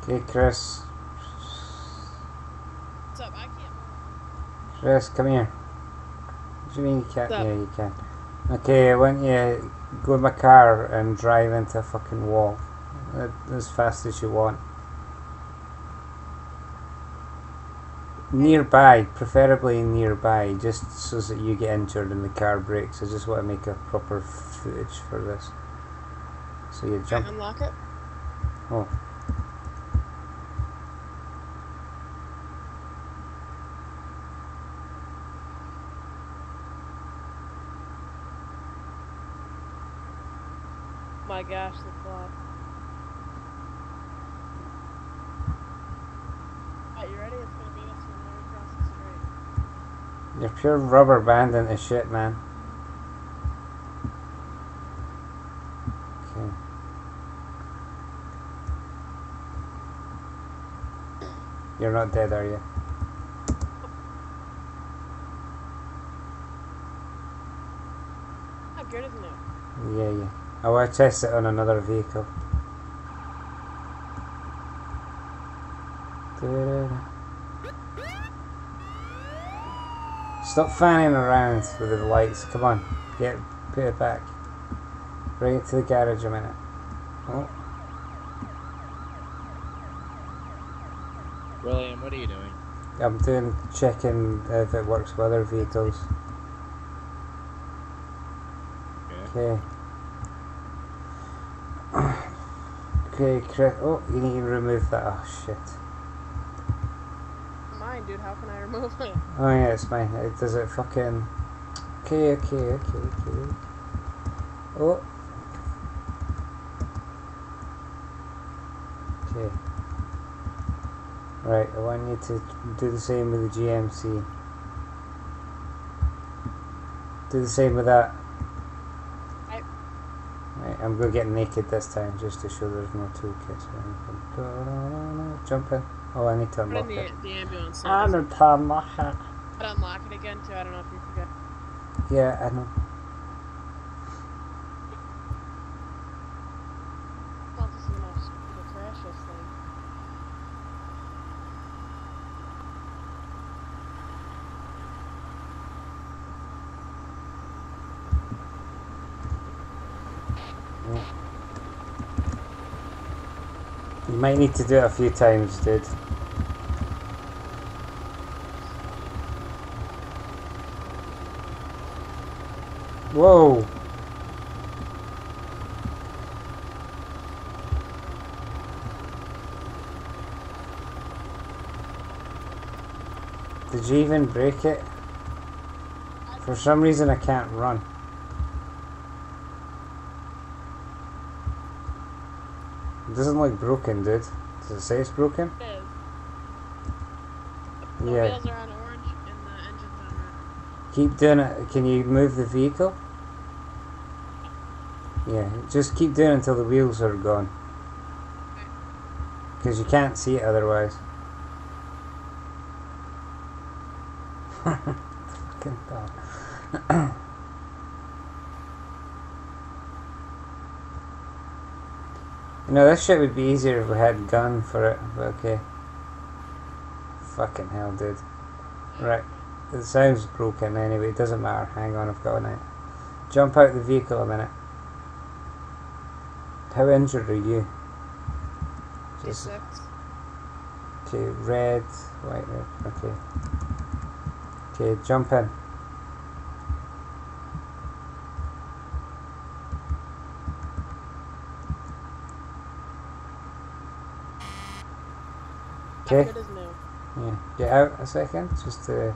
Okay, Chris. What's up? I can't. Chris, come here. What do you mean you can't? What's up? Yeah, you can. Okay, I want you to go in my car and drive into a fucking wall. As fast as you want. Nearby, preferably nearby, just so that you get injured and the car breaks. I just want to make a proper footage for this. So you jump. Unlock it. Oh. My gosh, the clock. Alright, you ready? It's gonna be us when we cross the street. You're pure rubber band into shit, man. Okay. You're not dead, are you? How good isn't it? Yeah, yeah. I want to test it on another vehicle. Stop fanning around with the lights. Come on, put it back. Bring it to the garage a minute. Oh. William, what are you doing? I'm checking if it works with other vehicles. Okay. Okay, Chris. Oh, you need to remove that. Oh shit. Mine, dude. How can I remove it? Oh yeah, it's mine. Does it fucking... Okay. Oh. Okay. Right, I want you to do the same with the GMC. Do the same with that. Right, I'm going to get naked this time just to show there's no toolkits or anything. Jump in. Oh, I need to unlock it. The ambulance. I need to unlock it. I'd unlock it again too. I don't know if you forgot. Yeah, I know. Well, this is enough to crash this thing. You might need to do it a few times, dude. Whoa! Did you even break it? For some reason I can't run. It doesn't look broken, dude. Does it say it's broken? It is. Yeah. The wheels are on orange and the engine's on red. Keep doing it. Can you move the vehicle? Yeah, just keep doing it until the wheels are gone. Because you can't see it otherwise. Fucking dog. You know, this shit would be easier if we had a gun for it, but okay. Fucking hell, dude. Right. It sounds broken anyway, it doesn't matter. Hang on, I've got it. Jump out the vehicle a minute. How injured are you? Just, 6. okay, red, white, red, okay. Okay, jump in. Okay. Good as new. Yeah, get out a second, just to...